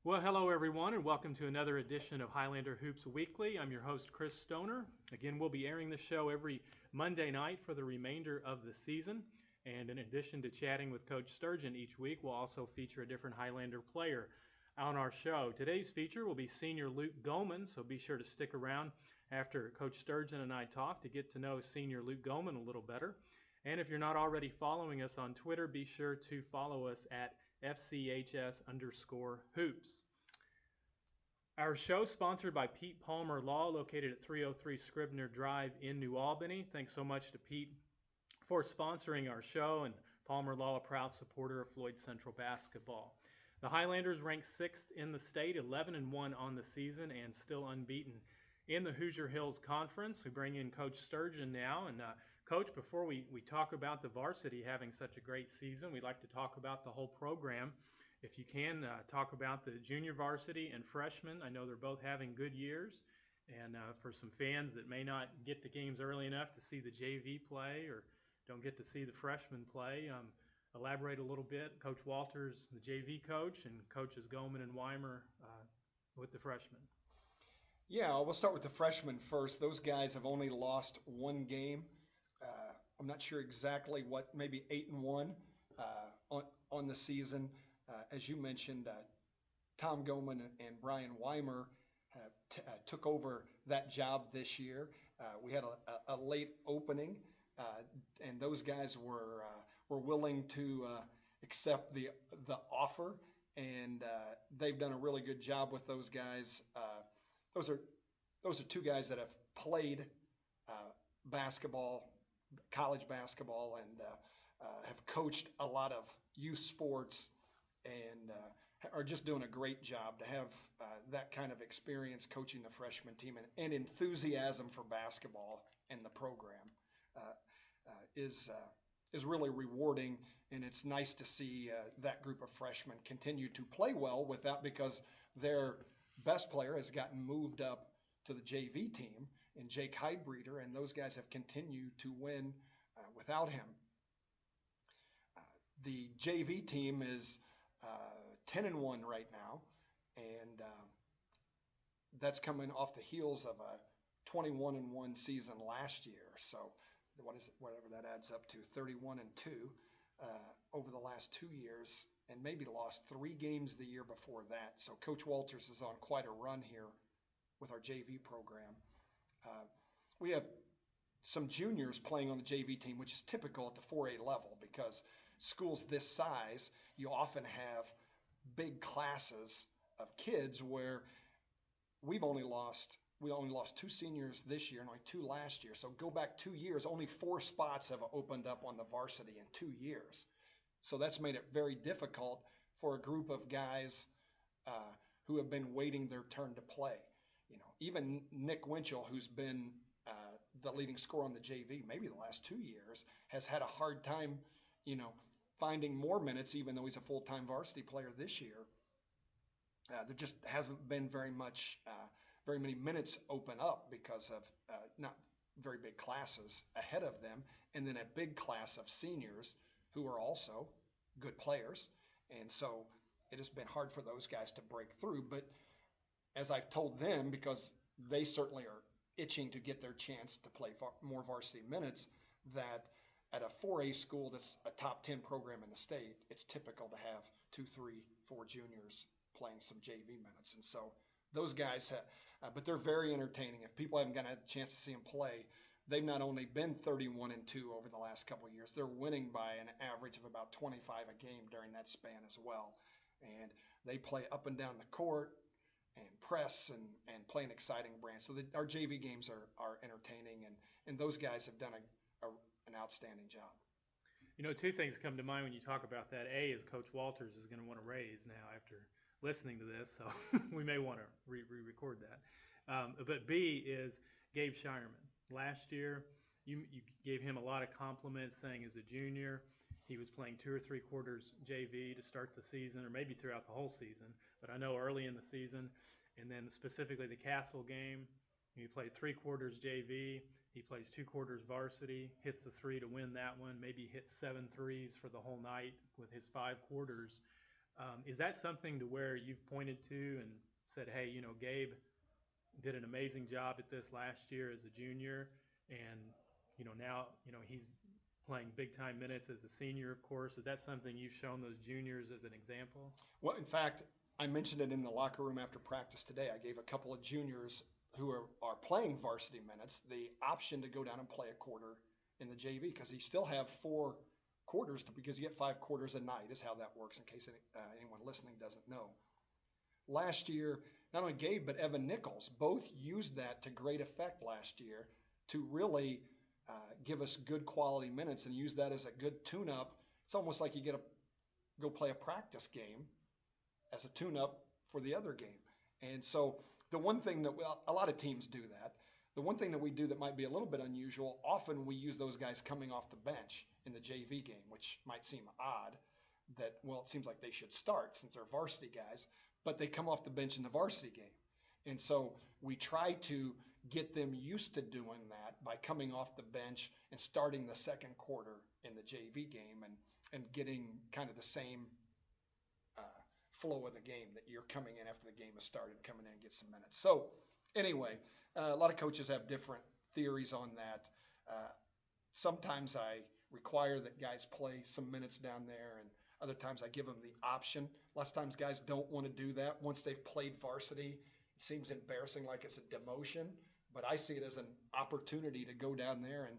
Well, hello everyone, and welcome to another edition of Highlander Hoops Weekly. I'm your host, Chris Stoner. Again, we'll be airing the show every Monday night for the remainder of the season. And in addition to chatting with Coach Sturgeon each week, we'll also feature a different Highlander player on our show. Today's feature will be senior Luke Gohmann, so be sure to stick around after Coach Sturgeon and I talk to get to know senior Luke Gohmann a little better. And if you're not already following us on Twitter, be sure to follow us at FCHS_hoops. Our show sponsored by Pete Palmer Law, located at 303 Scribner Drive in New Albany. Thanks so much to Pete for sponsoring our show, and Palmer Law, a proud supporter of Floyd Central basketball. The Highlanders rank 6th in the state, 11-1 on the season, and still unbeaten in the Hoosier Hills Conference. We bring in Coach Sturgeon now. And Coach, before we talk about the varsity having such a great season, we'd like to talk about the whole program. If you can, talk about the junior varsity and freshmen. I know they're both having good years. And for some fans that may not get to games early enough to see the JV play or don't get to see the freshmen play, elaborate a little bit. Coach Walters, the JV coach, and Coaches Gohmann and Weimer with the freshmen. Yeah, we'll start with the freshmen first. Those guys have only lost one game. I'm not sure exactly what, maybe 8-1 on the season. As you mentioned, Tom Gohmann and Brian Weimer took over that job this year. We had a late opening, and those guys were willing to accept the offer, and they've done a really good job with those guys. Those are two guys that have played basketball, college basketball, and have coached a lot of youth sports, and are just doing a great job. To have that kind of experience coaching the freshman team and enthusiasm for basketball and the program is really rewarding, and it's nice to see that group of freshmen continue to play well because their best player has gotten moved up to the JV team in Jake Heidbreeder, and those guys have continued to win without him. The JV team is 10-1 right now, and that's coming off the heels of a 21-1 season last year. So whatever that adds up to, 31-2 over the last 2 years, and maybe lost 3 games the year before that. So Coach Walters is on quite a run here with our JV program. We have some juniors playing on the JV team, which is typical at the 4A level, because schools this size, you often have big classes of kids where we only lost 2 seniors this year and only 2 last year. So go back 2 years, only 4 spots have opened up on the varsity in 2 years. So that's made it very difficult for a group of guys who have been waiting their turn to play. Even Nick Winchell, who's been the leading scorer on the JV, maybe the last 2 years, has had a hard time, finding more minutes, even though he's a full-time varsity player this year. There just hasn't been very many minutes open up because of not very big classes ahead of them, and then a big class of seniors who are also good players. And so it has been hard for those guys to break through. But as I've told them, because they certainly are itching to get their chance to play more varsity minutes, that at a 4A school that's a top 10 program in the state, it's typical to have 2, 3, 4 juniors playing some JV minutes. And so those guys, but they're very entertaining. If people haven't gotten a chance to see them play, they've not only been 31-2 over the last couple of years, they're winning by an average of about 25 a game during that span as well. And they play up and down the court and press and play an exciting brand. So our JV games are entertaining, and those guys have done an outstanding job. 2 things come to mind when you talk about that. A is Coach Walters is going to want to raise now after listening to this, so we may want to re-record that. But B is Gabe Shireman. Last year, you gave him a lot of compliments, saying as a junior, he was playing 2 or 3 quarters JV to start the season, or maybe throughout the whole season. But I know early in the season, and then specifically the Castle game, he played 3 quarters JV. He plays 2 quarters varsity, hits the 3 to win that one, maybe hits 7 threes for the whole night with his 5 quarters. Is that something to where you've pointed to and said, hey, Gabe did an amazing job at this last year as a junior, and now he's playing big time minutes as a senior, of course. Is that something you've shown those juniors as an example? Well, in fact, I mentioned it in the locker room after practice today. I gave a couple of juniors who are playing varsity minutes the option to go down and play a quarter in the JV because you still have 4 quarters because you get 5 quarters a night is how that works in case anyone listening doesn't know. Last year, not only Gabe but Evan Nichols both used that to great effect last year to really give us good quality minutes and use that as a good tune-up. It's almost like you get to go play a practice game as a tune-up for the other game. And so the one thing that a lot of teams do that. The one thing that we do that might be a little bit unusual, often we use those guys coming off the bench in the JV game, which might seem odd that, well, it seems like they should start since they're varsity guys, but they come off the bench in the varsity game. And so we try to get them used to doing that by coming off the bench and starting the second quarter in the JV game and getting kind of the same flow of the game that you're coming in after the game has started, coming in and get some minutes. So anyway, a lot of coaches have different theories on that. Sometimes I require that guys play some minutes down there, and other times I give them the option. Lots of times guys don't want to do that. Once they've played varsity, it seems embarrassing, like it's a demotion, but I see it as an opportunity to go down there and,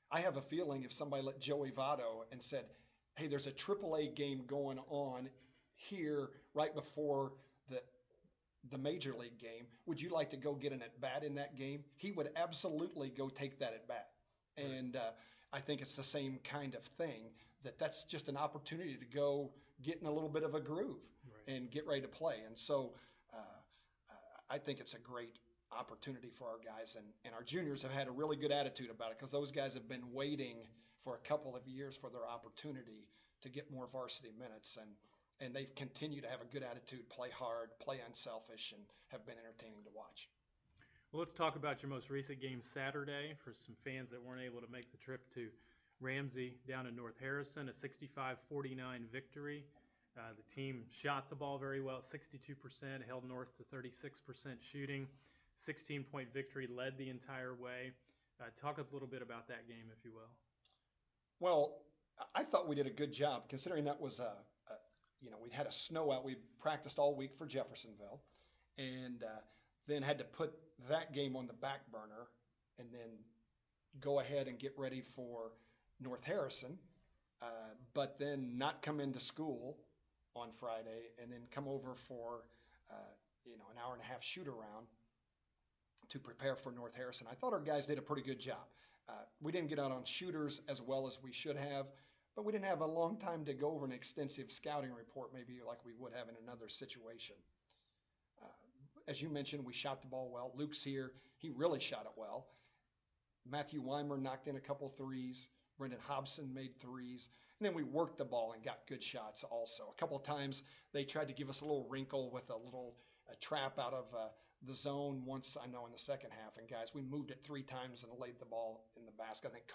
I have a feeling if somebody let Joey Votto and said, hey, there's a AAA game going on here right before the major league game. Would you like to go get an at-bat in that game? He would absolutely go take that at-bat. Right. And I think it's the same kind of thing, that's just an opportunity to go get in a little bit of a groove. Right. And get ready to play. And so I think it's a great opportunity for our guys. And our juniors have had a really good attitude about it because those guys have been waiting for a couple of years for their opportunity to get more varsity minutes. And they've continued to have a good attitude, play hard, play unselfish, and have been entertaining to watch. Well, let's talk about your most recent game Saturday for some fans that weren't able to make the trip to Ramsey down in North Harrison, a 65-49 victory. The team shot the ball very well, 62%, held North to 36% shooting. 16-point victory, led the entire way. Talk a little bit about that game, if you will. Well, I thought we did a good job considering that was we had a snow out. We practiced all week for Jeffersonville, and then had to put that game on the back burner, and then go ahead and get ready for North Harrison, but then not come into school on Friday, and then come over for an hour and a half shoot around to prepare for North Harrison. I thought our guys did a pretty good job. We didn't get out on shooters as well as we should have, but we didn't have a long time to go over an extensive scouting report, maybe like we would have in another situation. As you mentioned, we shot the ball well. Luke's here. He really shot it well. Matthew Weimer knocked in a couple threes. Brendan Hobson made threes. And then we worked the ball and got good shots also. A couple of times they tried to give us a little wrinkle with a trap out of the zone once, I know, in the second half. And guys, we moved it 3 times and laid the ball in the basket. I think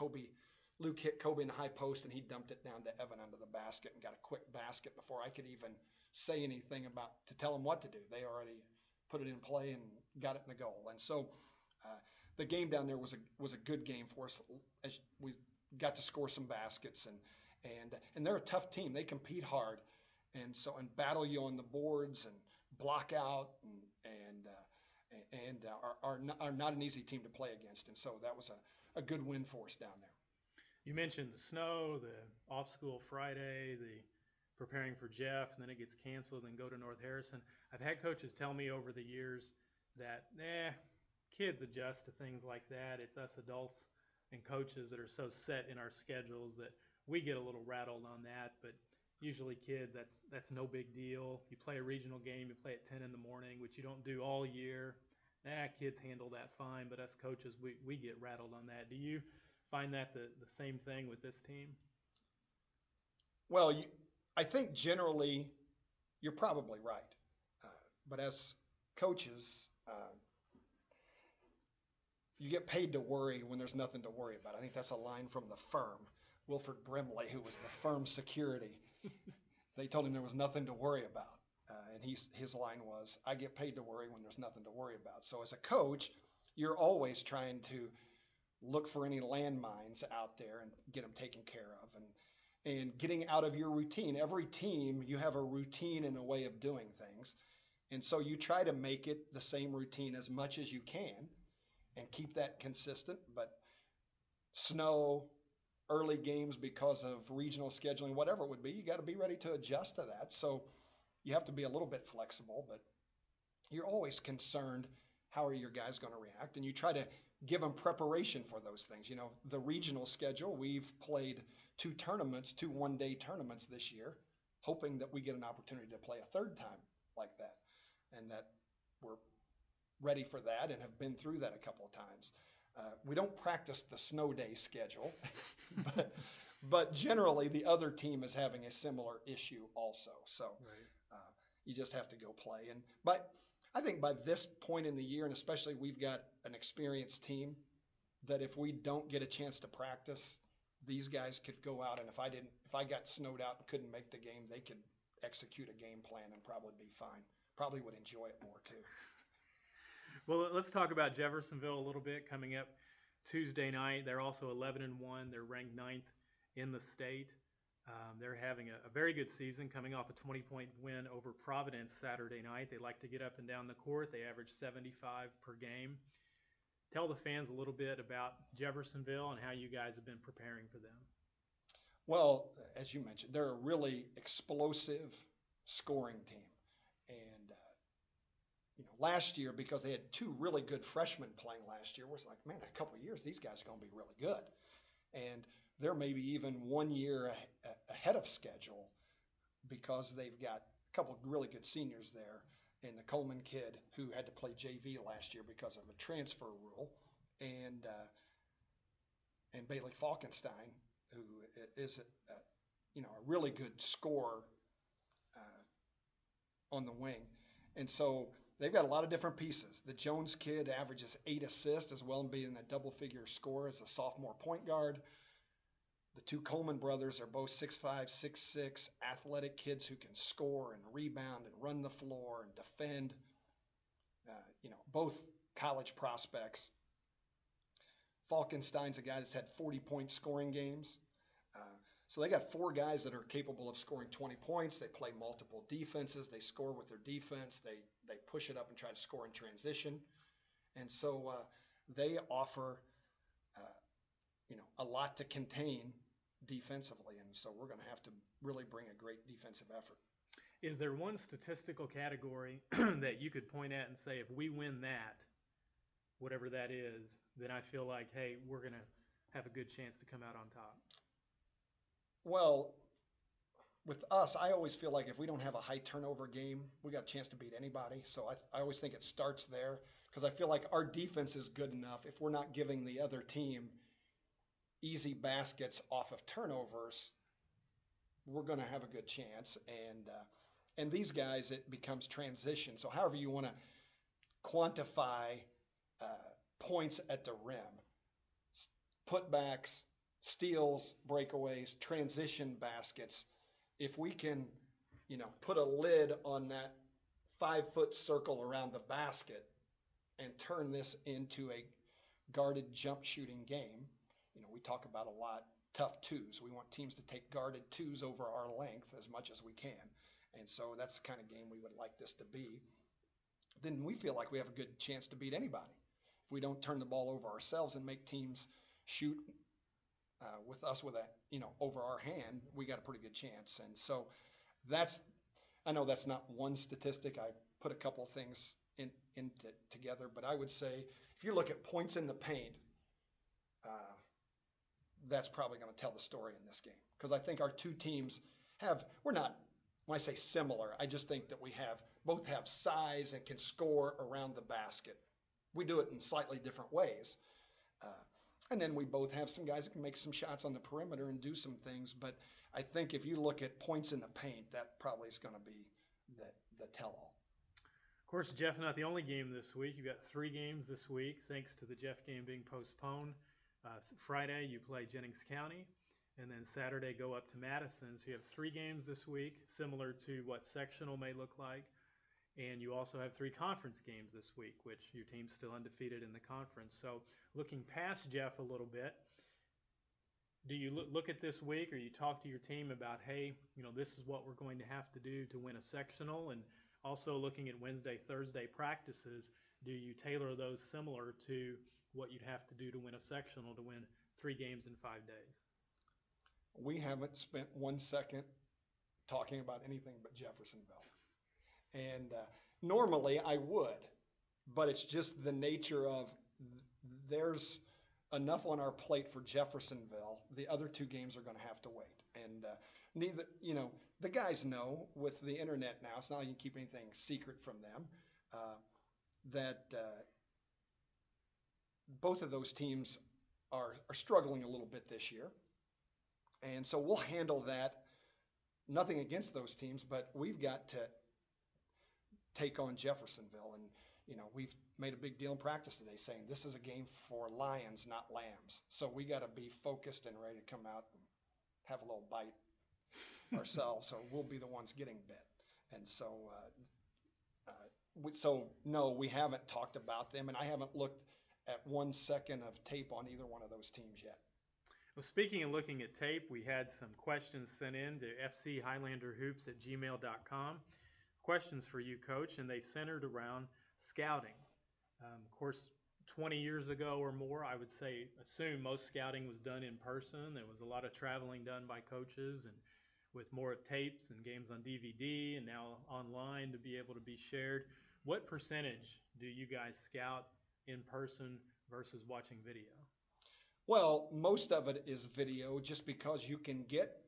Luke hit Kobe in the high post and he dumped it down to Evan under the basket and got a quick basket before I could even say anything to tell him what to do. They already put it in play and got it in the goal. And so the game down there was a good game for us. As we got to score some baskets, and they're a tough team. They compete hard, and battle you on the boards and block out and are not an easy team to play against. And so that was a good win for us down there. You mentioned the snow, the off-school Friday, the preparing for Jeff, and then it gets canceled and go to North Harrison. I've had coaches tell me over the years that, kids adjust to things like that. It's us adults and coaches that are so set in our schedules that we get a little rattled on that. But usually kids, that's no big deal. You play a regional game, you play at 10 in the morning, which you don't do all year. Kids handle that fine, but us coaches, we get rattled on that. Do you find that the same thing with this team? Well, I think generally you're probably right. But as coaches, you get paid to worry when there's nothing to worry about. I think that's a line from the firm, Wilford Brimley, who was the firm security. They told him there was nothing to worry about. And his line was, I get paid to worry when there's nothing to worry about. So as a coach, you're always trying to look for any landmines out there and get them taken care of. And getting out of your routine. Every team, you have a routine and a way of doing things. And so you try to make it the same routine as much as you can and keep that consistent. But snow, early games because of regional scheduling, whatever it would be, you got to be ready to adjust to that. So you have to be a little bit flexible, but you're always concerned how are your guys going to react, and you try to give them preparation for those things. You know, the regional schedule, we've played two tournaments, two one-day tournaments this year, hoping that we get an opportunity to play a third time like that, and that we're ready for that and have been through that a couple of times. We don't practice the snow day schedule, but generally the other team is having a similar issue also. So Right. you just have to go play. But I think by this point in the year, and especially we've got an experienced team, that if we don't get a chance to practice, these guys could go out, and if I got snowed out and couldn't make the game, they could execute a game plan and probably be fine. Probably would enjoy it more too. Well, let's talk about Jeffersonville a little bit coming up Tuesday night. They're also 11-1. They're ranked ninth in the state. They're having a very good season, coming off a 20-point win over Providence Saturday night. They like to get up and down the court. They average 75 per game. Tell the fans a little bit about Jeffersonville and how you guys have been preparing for them. Well, as you mentioned, they're a really explosive scoring team. And last year, because they had two really good freshmen playing last year, was like, man, in a couple of years, these guys are going to be really good. And they're maybe even 1 year ahead of schedule because they've got a couple of really good seniors there. And the Coleman kid who had to play JV last year because of a transfer rule, and Bailey Falkenstein, who is a really good scorer on the wing. And so they've got a lot of different pieces. The Jones kid averages 8 assists as well as being a double-figure scorer as a sophomore point guard. The two Coleman brothers are both 6'5", 6'6", athletic kids who can score and rebound and run the floor and defend. Both college prospects. Falkenstein's a guy that's had 40-point scoring games. So they got 4 guys that are capable of scoring 20 points. They play multiple defenses. They score with their defense. They push it up and try to score in transition. And so they offer a lot to contain defensively. And so we're going to have to really bring a great defensive effort. Is there one statistical category that you could point at and say, if we win that, whatever that is, then I feel like, hey, we're going to have a good chance to come out on top? Well, with us, I always feel like if we don't have a high turnover game, we got a chance to beat anybody. So I always think it starts there because I feel like our defense is good enough. If we're not giving the other team easy baskets off of turnovers, we're going to have a good chance. And these guys, it becomes transition. So however you want to quantify points at the rim, putbacks, steals, breakaways, transition baskets. If we can, put a lid on that 5-foot circle around the basket and turn this into a guarded jump shooting game, we talk about a lot tough twos. We want teams to take guarded twos over our length as much as we can. And so that's the kind of game we would like this to be. Then we feel like we have a good chance to beat anybody. If we don't turn the ball over ourselves and make teams shoot with us with over our hand, we got a pretty good chance. And so I know that's not one statistic. I put a couple of things together, but I would say if you look at points in the paint, that's probably going to tell the story in this game. Because I think our two teams we're not, when I say similar, I just think that we both have size and can score around the basket. We do it in slightly different ways. And then we both have some guys that can make some shots on the perimeter and do some things. But I think if you look at points in the paint, that probably is going to be the tell-all. Of course, Jeff, not the only game this week. You've got 3 games this week, thanks to the Jeff game being postponed. Friday, you play Jennings County. and then Saturday go up to Madison. So you have 3 games this week, similar to what sectional may look like. And you also have 3 conference games this week, which your team's still undefeated in the conference. So looking past Jeff a little bit, do you look at this week, or you talk to your team about, hey, this is what we're going to have to do to win a sectional? And also looking at Wednesday, Thursday practices, do you tailor those similar to what you'd have to do to win a sectional to win 3 games in 5 days? We haven't spent 1 second talking about anything but Jeffersonville. And normally I would, but it's just the nature of there's enough on our plate for Jeffersonville. The other 2 games are going to have to wait. And neither, the guys know with the internet now, it's not like you can keep anything secret from them, that both of those teams are struggling a little bit this year. And so we'll handle that. Nothing against those teams, but we've got to take on Jeffersonville. And, we've made a big deal in practice today saying this is a game for lions, not lambs. So we got to be focused and ready to come out and have a little bite ourselves, or we'll be the ones getting bit. And so, no, we haven't talked about them, and I haven't looked at 1 second of tape on either one of those teams yet. Well, speaking of looking at tape, we had some questions sent in to fchhighlanderhoops@gmail.com. Questions for you, Coach, and they centered around scouting. Of course, 20 years ago or more, I would assume most scouting was done in person. There was a lot of traveling done by coaches, and with more of tapes and games on DVD and now online to be able to be shared. What percentage do you guys scout in person versus watching video? Well, most of it is video, just because you can get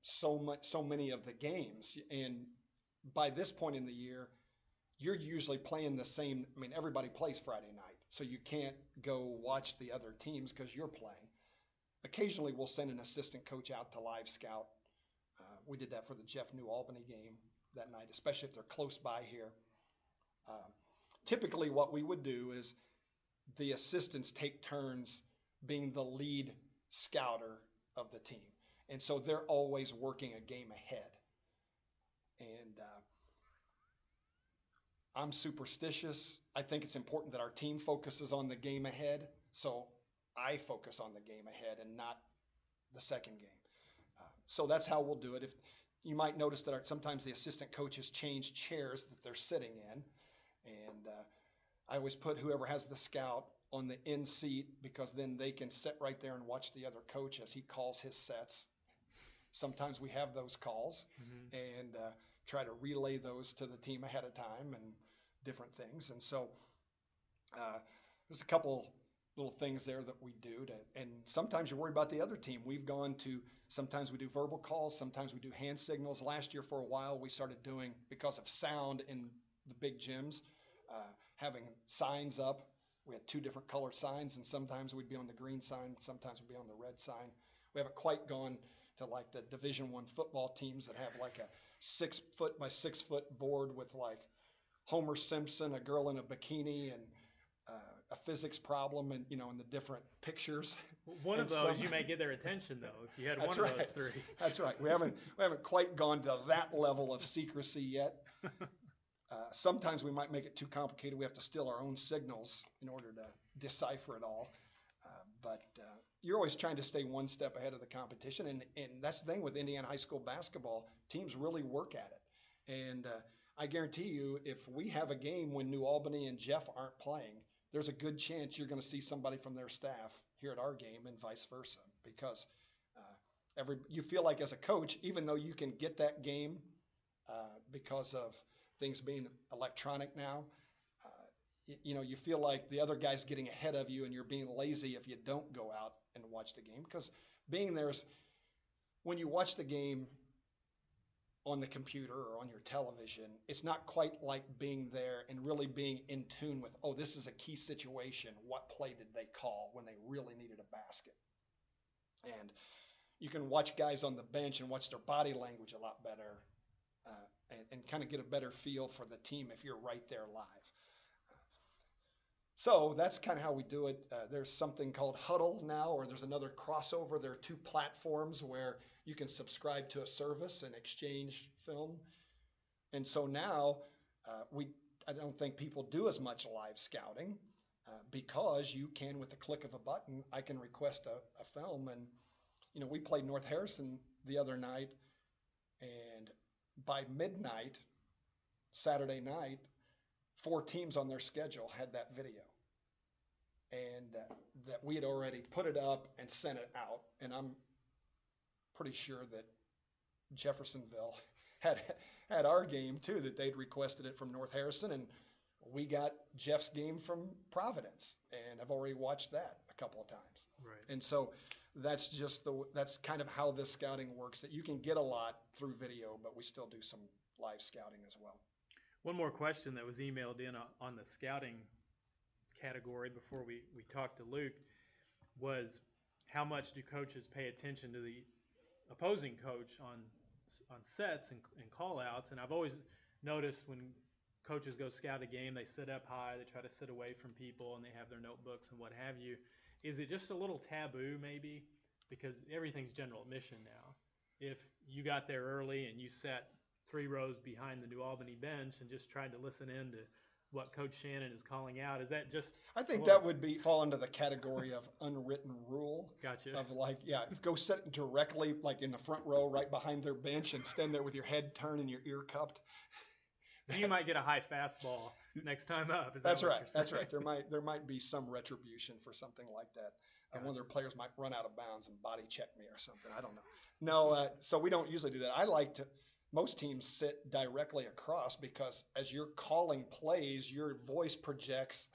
so many of the games, and by this point in the year, you're usually playing the same. I mean, everybody plays Friday night, so you can't go watch the other teams because you're playing. Occasionally, we'll send an assistant coach out to live scout. We did that for the Jeff New Albany game that night, especially if they're close by here. Typically, what we would do is the assistants take turns being the lead scouter of the team. And so they're always working a game ahead. And I'm superstitious. I think it's important that our team focuses on the game ahead. So I focus on the game ahead and not the second game. So that's how we'll do it. If you might notice that sometimes the assistant coaches change chairs that they're sitting in. And I always put whoever has the scout on the end seat, because then they can sit right there and watch the other coach as he calls his sets. Sometimes we have those calls and try to relay those to the team ahead of time and different things. And so there's a couple little things there that we do and sometimes you're worried about the other team. Sometimes we do verbal calls, sometimes we do hand signals. Last year for a while we started doing, because of sound in the big gyms, having signs up. We had 2 different color signs, and sometimes we'd be on the green sign, sometimes we'd be on the red sign. We haven't quite gone to like the Division I football teams that have like a 6 foot by 6 foot board with like Homer Simpson, a girl in a bikini, and a physics problem, and in the different pictures. One of those you may get their attention though if you had one of those 3. That's right. We haven't quite gone to that level of secrecy yet. Sometimes we might make it too complicated. We have to steal our own signals in order to decipher it all. But you're always trying to stay 1 step ahead of the competition. And that's the thing with Indiana high school basketball. Teams really work at it. And I guarantee you, if we have a game when New Albany and Jeff aren't playing, there's a good chance you're going to see somebody from their staff here at our game and vice versa. Because you feel like as a coach, even though you can get that game because of things being electronic now, you feel like the other guy's getting ahead of you and you're being lazy if you don't go out and watch the game. Because being there's, when you watch the game on the computer or on your television, it's not quite like being there and really being in tune with, oh, this is a key situation. What play did they call when they really needed a basket? And you can watch guys on the bench and watch their body language a lot better and kind of get a better feel for the team if you're right there live. So that's kind of how we do it. There's something called Huddle now, or there's another crossover. There are two platforms where you can subscribe to a service and exchange film. And so now I don't think people do as much live scouting because you can, with the click of a button, I can request a film. And, we played North Harrison the other night, and by midnight, Saturday night, 4 teams on their schedule had that video. And that we had already put it up and sent it out. And I'm pretty sure that Jeffersonville had our game too, that they'd requested it from North Harrison, and we got Jeff's game from Providence, and I've already watched that a couple of times. Right. And so that's kind of how this scouting works, that you can get a lot through video, but we still do some live scouting as well. One more question that was emailed in on the scouting category before we talked to Luke was, how much do coaches pay attention to the opposing coach on sets and call outs? And I've always noticed when coaches go scout a game, they sit up high, they try to sit away from people, and they have their notebooks and what have you. Is it just a little taboo maybe? Because everything's general admission now. If you got there early and you sat 3 rows behind the New Albany bench and just tried to listen in to what Coach Shannon is calling out, is that just? I think that would fall into the category of unwritten rule. Gotcha. Of go sit directly like in the front row right behind their bench and stand there with your head turned and your ear cupped. So you might get a high fastball next time up. That's right. That's right. There might be some retribution for something like that. Gotcha. One of their players might run out of bounds and body check me or something. I don't know. No, so we don't usually do that. Most teams sit directly across because as you're calling plays, your voice projects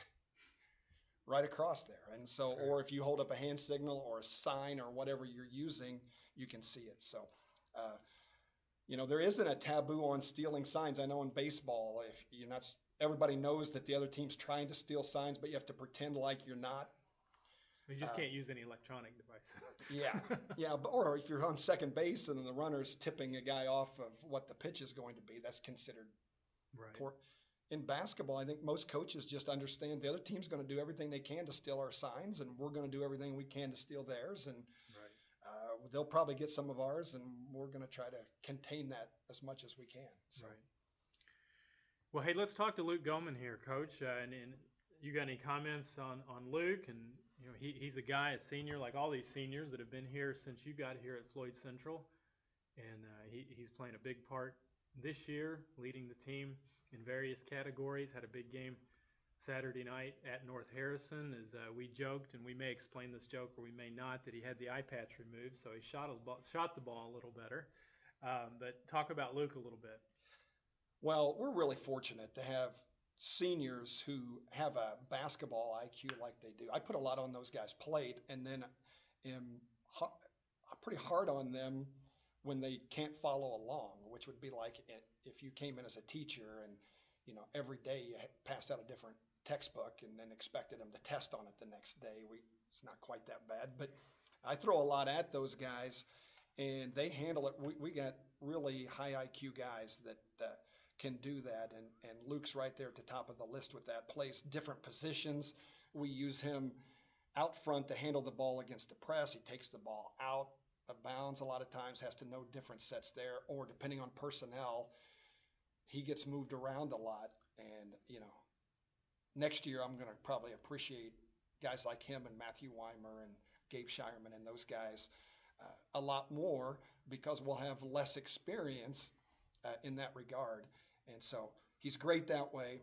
right across there. And so, Okay. Or if you hold up a hand signal or a sign or whatever you're using, you can see it. So, there isn't a taboo on stealing signs. I know in baseball, if you're not, everybody knows that the other team's trying to steal signs, but you have to pretend like you're not. You just can't use any electronic devices. Yeah. Or if you're on second base and the runner's tipping a guy off of what the pitch is going to be, that's considered right. poor. In basketball, I think most coaches just understand the other team's going to do everything they can to steal our signs, and we're going to do everything we can to steal theirs. And they'll probably get some of ours, and we're going to try to contain that as much as we can. So. Right. Well, hey, let's talk to Luke Gohmann here, Coach. And you got any comments on Luke? And he's a guy, a senior, like all these seniors that have been here since you got here at Floyd Central, and he's playing a big part this year, leading the team in various categories. Had a big game Saturday night at North Harrison, as we joked, and we may explain this joke or we may not, that he had the eye patch removed, so he shot the ball a little better. But talk about Luke a little bit. Well, we're really fortunate to have seniors who have a basketball IQ like they do. I put a lot on those guys' plate, and then am pretty hard on them when they can't follow along, which would be like if you came in as a teacher and every day you passed out a different textbook and then expected them to test on it the next day. It's not quite that bad, but I throw a lot at those guys, and they handle it. We got really high IQ guys that can do that, and Luke's right there at the top of the list with that. Plays different positions. We use him out front to handle the ball against the press. He takes the ball out of bounds a lot of times, has to know different sets there, or depending on personnel, he gets moved around a lot. And next year I'm going to probably appreciate guys like him and Matthew Weimer and Gabe Shireman and those guys a lot more, because we'll have less experience in that regard. And so he's great that way.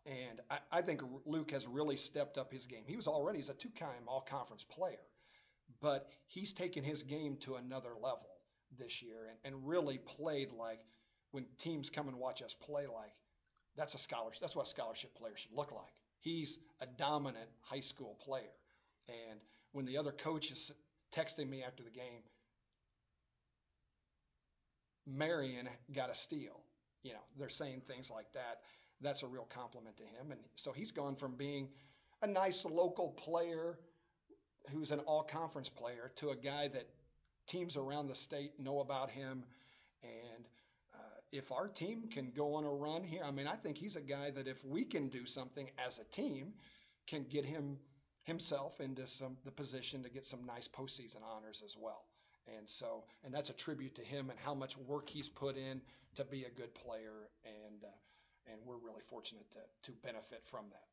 And I think Luke has really stepped up his game. He's a 2-time all-conference player, but he's taken his game to another level this year and really played like, when teams come and watch us play, like that's a scholarship. That's what a scholarship player should look like. He's a dominant high school player. And when the other coach is texting me after the game, Marion got a steal, they're saying things like that. That's a real compliment to him. And so he's gone from being a nice local player who's an all-conference player to a guy that teams around the state know about him and if our team can go on a run here, I mean, I think he's a guy that if we can do something as a team, can get himself into the position to get some nice postseason honors as well. And that's a tribute to him and how much work he's put in to be a good player, and we're really fortunate to benefit from that.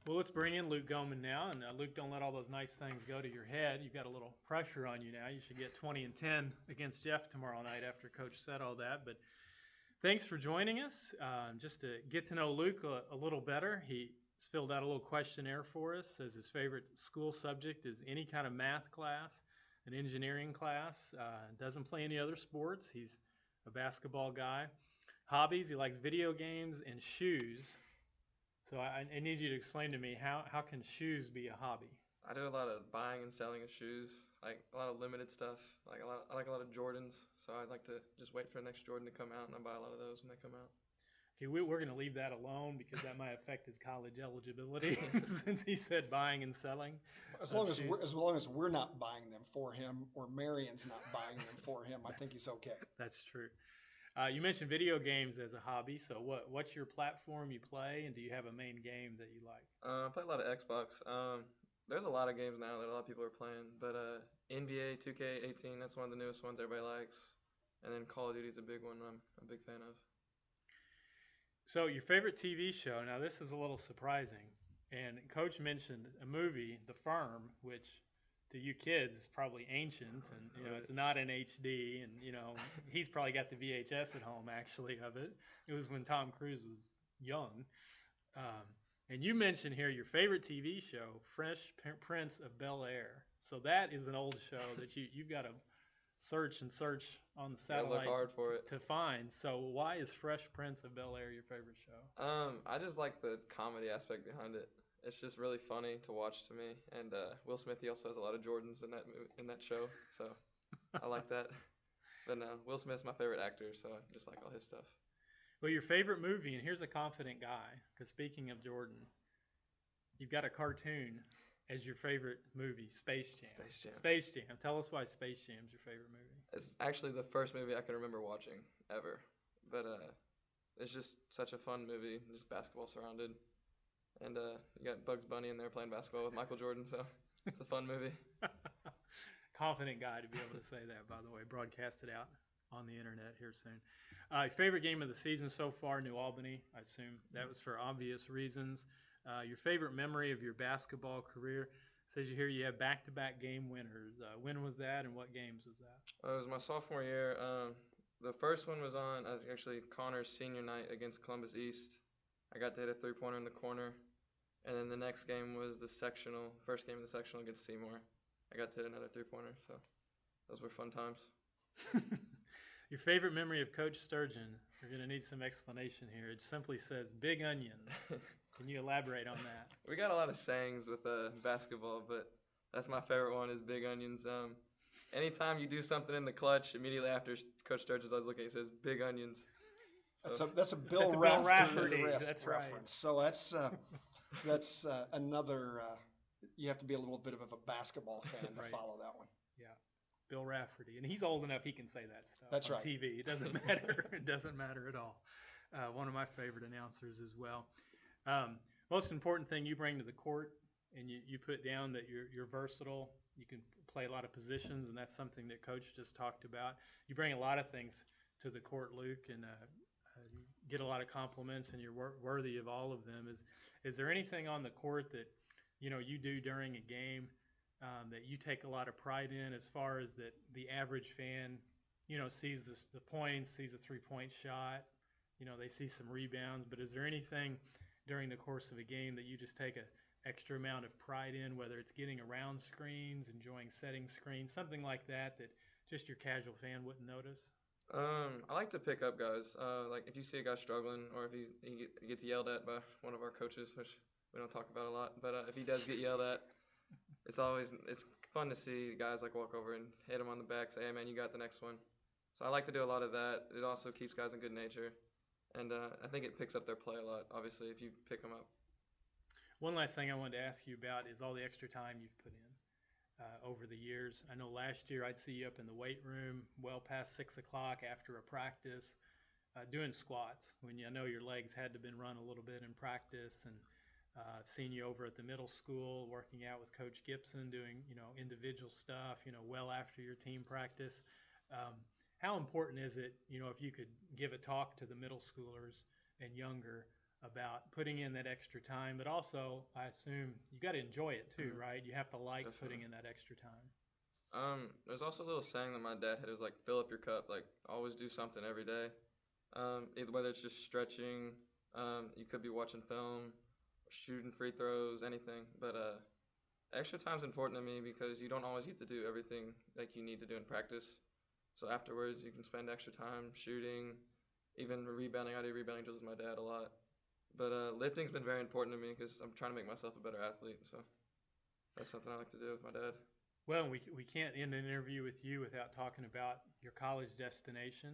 Well, let's bring in Luke Gohmann now. And Luke, don't let all those nice things go to your head. You've got a little pressure on you now. You should get 20-10 against Jeff tomorrow night after Coach said all that. But thanks for joining us. Just to get to know Luke a little better, he's filled out a little questionnaire for us. Says his favorite school subject is any kind of math class, an engineering class. Doesn't play any other sports. He's a basketball guy. Hobbies, he likes video games and shoes. So I need you to explain to me, how can shoes be a hobby? I do a lot of buying and selling of shoes, like a lot of limited stuff. I like a lot of Jordans, so I'd like to just wait for the next Jordan to come out, and I buy a lot of those when they come out. Okay, we're going to leave that alone because that might affect his college eligibility since he said buying and selling. As long as we're not buying them for him, or Marion's not buying them for him, I think he's okay. That's true. You mentioned video games as a hobby. So what's your platform you play, and do you have a main game that you like? I play a lot of Xbox. There's a lot of games now that a lot of people are playing, but NBA 2K18, that's one of the newest ones everybody likes. And then Call of Duty is a big one I'm a big fan of. So your favorite TV show, now this is a little surprising. And Coach mentioned a movie, The Firm, which to you kids is probably ancient, and it's not in HD, and he's probably got the VHS at home actually of it. It was when Tom Cruise was young. And you mentioned here your favorite TV show, Fresh Prince of Bel-Air. So that is an old show that you've got to search on the satellite look hard for it to find. So why is Fresh Prince of Bel-Air your favorite show? I just like the comedy aspect behind it. It's just really funny to watch to me, and Will Smith, he also has a lot of Jordans in that show, so I like that. But no, Will Smith's my favorite actor, so I just like all his stuff. Well, your favorite movie, and here's a confident guy, because speaking of Jordan, you've got a cartoon as your favorite movie, Space Jam. Space Jam. Tell us why Space Jam's your favorite movie. It's actually the first movie I can remember watching ever, but it's just such a fun movie, just basketball surrounded. And you got Bugs Bunny in there playing basketball with Michael Jordan, so it's a fun movie. Confident guy to be able to say that, by the way. Broadcast it out on the internet here soon. Your favorite game of the season so far, New Albany, I assume. That was for obvious reasons. Your favorite memory of your basketball career. Says you here you have back-to-back game winners. When was that, and what games was that? It was my sophomore year. The first one was on actually Connor's senior night against Columbus East. I got to hit a three-pointer in the corner. And then the next game was first game of the sectional against Seymour. I got to hit another three-pointer, so those were fun times. Your favorite memory of Coach Sturgeon? We're going to need some explanation here. It simply says big onions. Can you elaborate on that? We got a lot of sayings with basketball, but that's my favorite one is big onions. Anytime you do something in the clutch, immedially after Coach Sturgeon's always looking, he says big onions. So that's a Bill Raftery reference. Right. So that's another. You have to be a little bit of a basketball fan to follow that one. Yeah, Bill Raftery, and he's old enough he can say that stuff. That's on right. TV. It doesn't matter. It doesn't matter at all. One of my favorite announcers as well. Most important thing you bring to the court, and you put down that you're versatile. You can play a lot of positions, and that's something that Coach just talked about. You bring a lot of things to the court, Luke, and get a lot of compliments, and you're worthy of all of them. Is there anything on the court that you do during a game that you take a lot of pride in, as far as that the average fan sees the points, sees a three-point shot, they see some rebounds, but is there anything during the course of a game that you just take an extra amount of pride in, whether it's getting around screens, enjoying setting screens, something like that just your casual fan wouldn't notice? I like to pick up guys. Like if you see a guy struggling, or if he gets yelled at by one of our coaches, which we don't talk about a lot, but if he does get yelled at, it's fun to see guys like walk over and hit him on the back, say, hey man, you got the next one. So I like to do a lot of that. It also keeps guys in good nature, and I think it picks up their play a lot, obviously, if you pick them up. One last thing I wanted to ask you about is all the extra time you've put in over the years. I know last year I'd see you up in the weight room well past 6 o'clock after a practice, doing squats when I know your legs had to been run a little bit in practice, and I've seen you over at the middle school working out with Coach Gibson, doing individual stuff, well after your team practice. Um, how important is it, if you could give a talk to the middle schoolers and younger about putting in that extra time, but also I assume you got to enjoy it too, right? You have to like Definitely. putting in that extra time. There's also a little saying that my dad had. It was like, fill up your cup. Like, always do something every day. Whether it's just stretching, you could be watching film, shooting free throws, anything. But extra time's important to me because you don't always get to do everything like you need to do in practice. So afterwards, you can spend extra time shooting, even rebounding. I do rebounding drills with my dad a lot. But lifting's been very important to me because I'm trying to make myself a better athlete. So that's something I like to do with my dad. Well, we can't end an interview with you without talking about your college destination.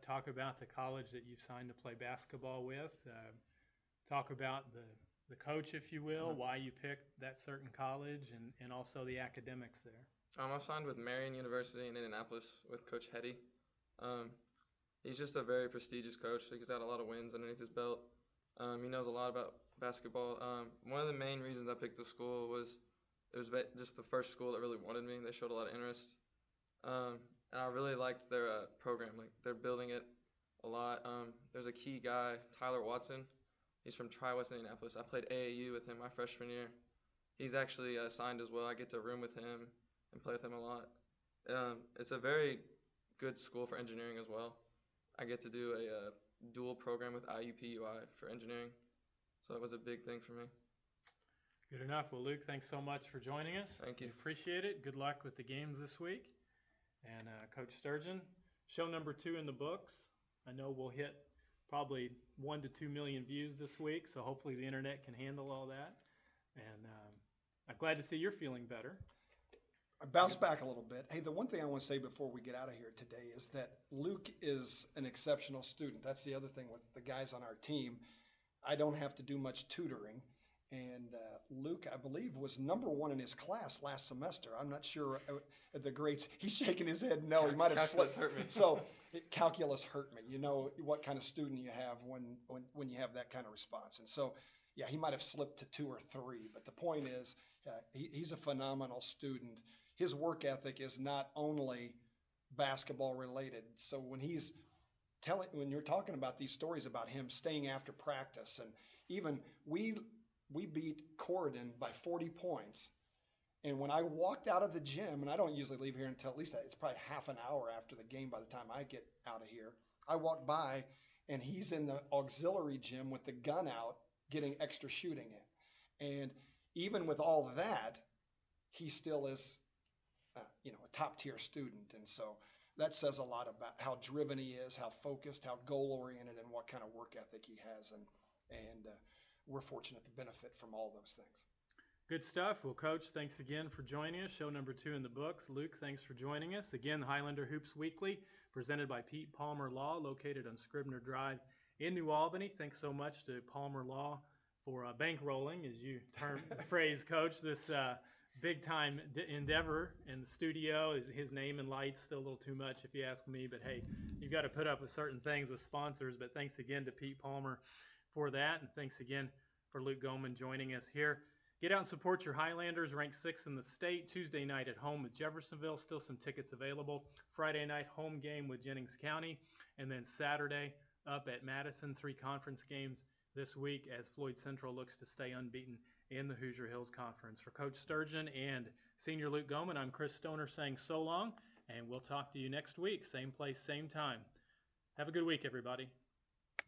Talk about the college that you've signed to play basketball with. Talk about the coach, if you will, why you picked that certain college, and also the academics there. I signed with Marion University in Indianapolis with Coach Hetty. Um, he's just a very prestigious coach. He's got a lot of wins underneath his belt. He knows a lot about basketball. One of the main reasons I picked the school was it was just the first school that really wanted me. They showed a lot of interest, and I really liked their program. Like, they're building it a lot. There's a key guy, Tyler Watson. He's from Tri-West Indianapolis. I played AAU with him my freshman year. He's actually signed as well. I get to room with him and play with him a lot. It's a very good school for engineering as well. I get to do a dual program with IUPUI for engineering, so that was a big thing for me. Good enough. Well, Luke, thanks so much for joining us. Thank you. We appreciate it. Good luck with the games this week. And Coach Sturgeon, show number 2 in the books. I know we'll hit probably 1 to 2 million views this week, so hopefully the internet can handle all that. And I'm glad to see you're feeling better. I bounced back a little bit. Hey, the one thing I want to say before we get out of here today is that Luke is an exceptional student. That's the other thing with the guys on our team. I don't have to do much tutoring. And Luke, I believe, was number 1 in his class last semester. I'm not sure the grades. He's shaking his head. No, he might have Calculus slipped. hurt me. So calculus hurt me. You know what kind of student you have when you have that kind of response. And so, yeah, he might have slipped to 2 or 3. But the point is, he's a phenomenal student. His work ethic is not only basketball related. So when you're talking about these stories about him staying after practice, and even we beat Corridon by 40 points. And when I walked out of the gym, and I don't usually leave here until at least it's probably half an hour after the game by the time I get out of here, I walked by and he's in the auxiliary gym with the gun out getting extra shooting in. And even with all of that, he still is a top tier student. And so that says a lot about how driven he is, how focused, how goal oriented, and what kind of work ethic he has. And we're fortunate to benefit from all those things. Good stuff. Well, Coach, thanks again for joining us. Show number 2 in the books. Luke, thanks for joining us. Again, the Highlander Hoops Weekly, presented by Pete Palmer Law, located on Scribner Drive in New Albany. Thanks so much to Palmer Law for bankrolling, as you term the phrase, Coach, this big-time endeavor in the studio. His name and lights still a little too much, if you ask me. But, hey, you've got to put up with certain things with sponsors. But thanks again to Pete Palmer for that. And thanks again for Luke Gohmann joining us here. Get out and support your Highlanders, ranked 6th in the state. Tuesday night at home with Jeffersonville, still some tickets available. Friday night home game with Jennings County. And then Saturday up at Madison, 3 conference games this week as Floyd Central looks to stay unbeaten in the Hoosier Hills Conference. For Coach Sturgeon and Senior Luke Gohmann, I'm Chris Stoner saying so long, and we'll talk to you next week. Same place, same time. Have a good week, everybody.